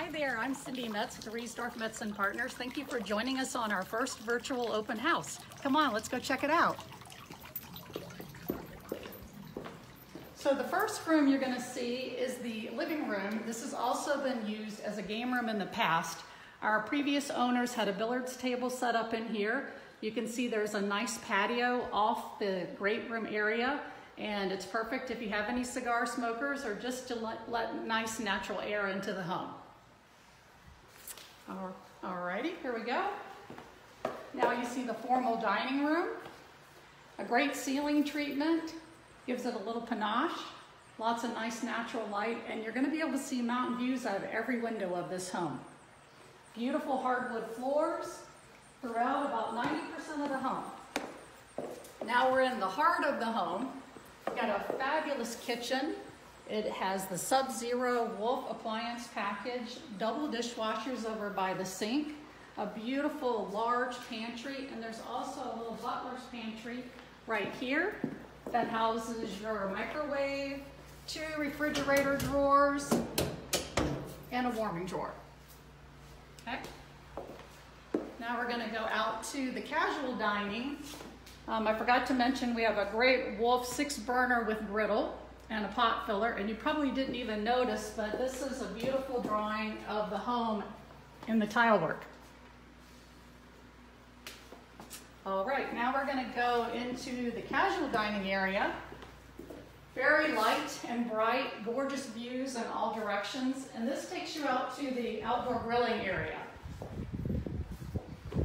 Hi there, I'm Cindy Metz with the Riesdorf Metz & Partners. Thank you for joining us on our first virtual open house. Come on, let's go check it out. So the first room you're going to see is the living room. This has also been used as a game room in the past. Our previous owners had a billiards table set up in here. You can see there's a nice patio off the great room area, and it's perfect if you have any cigar smokers or just to let nice natural air into the home. Alrighty, here we go. Now you see the formal dining room. A great ceiling treatment, gives it a little panache, lots of nice natural light, and you're going to be able to see mountain views out of every window of this home. Beautiful hardwood floors throughout about 90% of the home. Now we're in the heart of the home. We've got a fabulous kitchen. It has the Sub-Zero Wolf appliance package, double dishwashers over by the sink, a beautiful large pantry, and there's also a little butler's pantry right here that houses your microwave, 2 refrigerator drawers, and a warming drawer. Okay. Now we're going to go out to the casual dining. I forgot to mention we have a great Wolf 6-burner with griddle and a pot filler, and you probably didn't even notice, but this is a beautiful drawing of the home in the tile work. All right, now we're going to go into the casual dining area. Very light and bright, gorgeous views in all directions, and this takes you out to the outdoor grilling area. So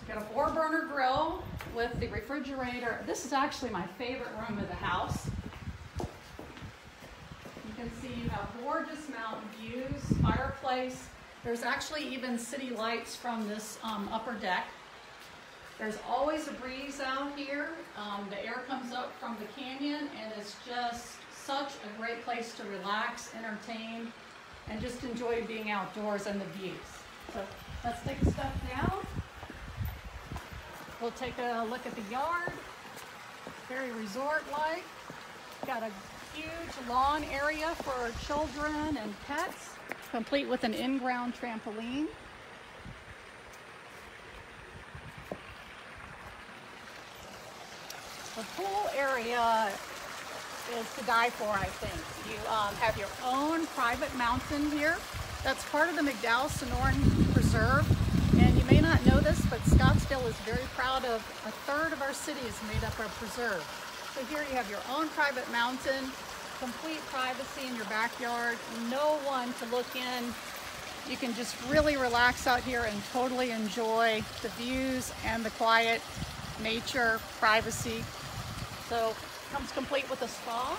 you've got a 4-burner grill with the refrigerator. This is actually my favorite room of the house. You can see you have gorgeous mountain views, fireplace. There's actually even city lights from this upper deck. There's always a breeze out here. The air comes up from the canyon, and it's just such a great place to relax, entertain, and just enjoy being outdoors and the views. So let's take a step down. We'll take a look at the yard. Very resort-like. Got a huge lawn area for children and pets, complete with an in-ground trampoline. The pool area is to die for, I think. You have your own private mountain here. That's part of the McDowell-Sonoran Preserve. And you may not know this, but Scottsdale is very proud of 1/3 of our city is made up of preserve. So here you have your own private mountain, complete privacy in your backyard, no one to look in. You can just really relax out here and totally enjoy the views and the quiet nature, privacy. So it comes complete with a spa.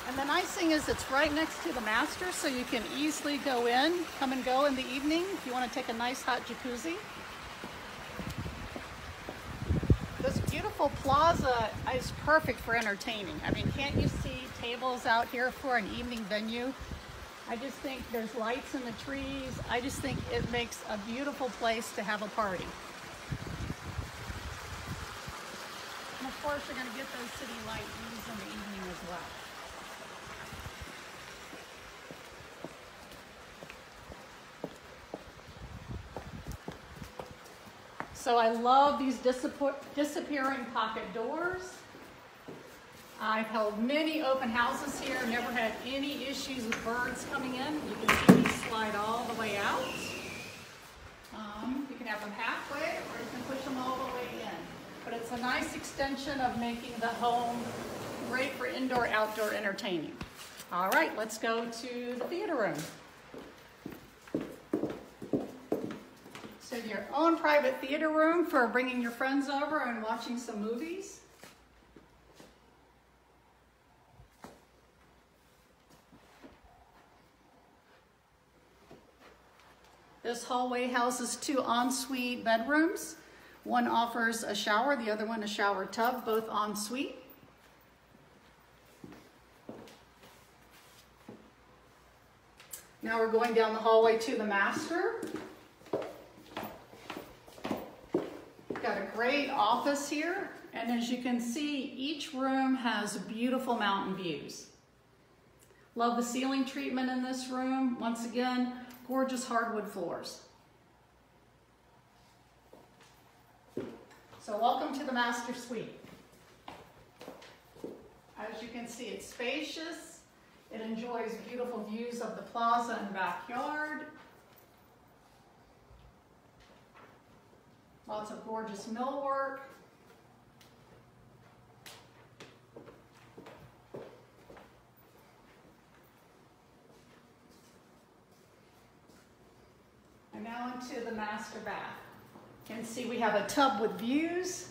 And the nice thing is it's right next to the master, so you can easily go in, come and go in the evening if you want to take a nice hot jacuzzi. This beautiful plaza is perfect for entertaining. I mean, can't you see tables out here for an evening venue? I just think there's lights in the trees. I just think it makes a beautiful place to have a party. And of course, you're going to get those city light views in the evening as well. So I love these disappearing pocket doors. I've held many open houses here, never had any issues with birds coming in. You can see these slide all the way out. You can have them halfway, or you can push them all the way in. But it's a nice extension of making the home great for indoor-outdoor entertaining. All right, let's go to the theater room. So your own private theater room for bringing your friends over and watching some movies. This hallway houses 2 ensuite bedrooms. One offers a shower, the other one a shower tub, both ensuite. Now we're going down the hallway to the master. Got a great office here, and as you can see, each room has beautiful mountain views. Love the ceiling treatment in this room. Once again, gorgeous hardwood floors. So welcome to the master suite. As you can see, it's spacious. It enjoys beautiful views of the plaza and backyard. Lots of gorgeous millwork. And now into the master bath. You can see we have a tub with views,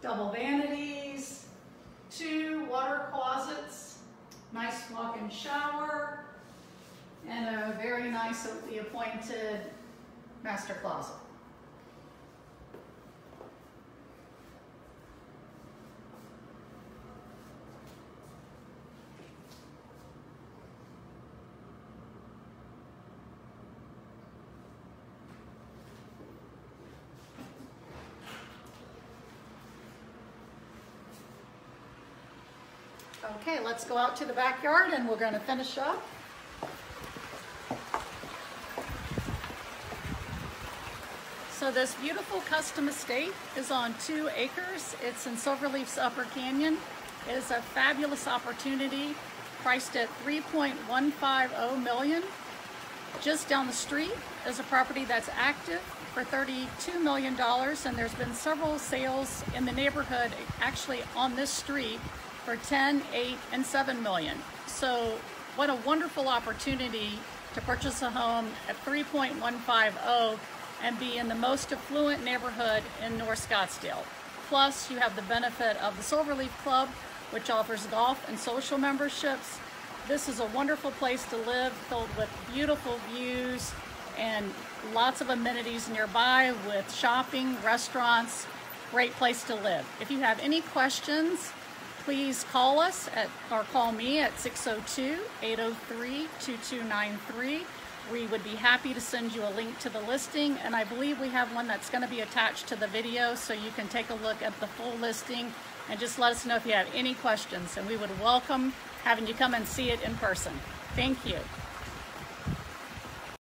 double vanities, 2 water closets, nice walk-in shower, and a very nicely appointed master closet. Okay, let's go out to the backyard and we're going to finish up. So this beautiful custom estate is on 2 acres. It's in Silverleaf's Upper Canyon. It is a fabulous opportunity, priced at $3.150 million. Just down the street is a property that's active for $32 million, and there's been several sales in the neighborhood, actually on this street, for 10, 8, and 7 million. So what a wonderful opportunity to purchase a home at 3.150 and be in the most affluent neighborhood in North Scottsdale. Plus, you have the benefit of the Silverleaf Club, which offers golf and social memberships. This is a wonderful place to live, filled with beautiful views and lots of amenities nearby with shopping, restaurants, great place to live. If you have any questions, please call us or call me at 602-803-2293. We would be happy to send you a link to the listing, and I believe we have one that's going to be attached to the video, so you can take a look at the full listing and just let us know if you have any questions, and we would welcome having you come and see it in person. Thank you.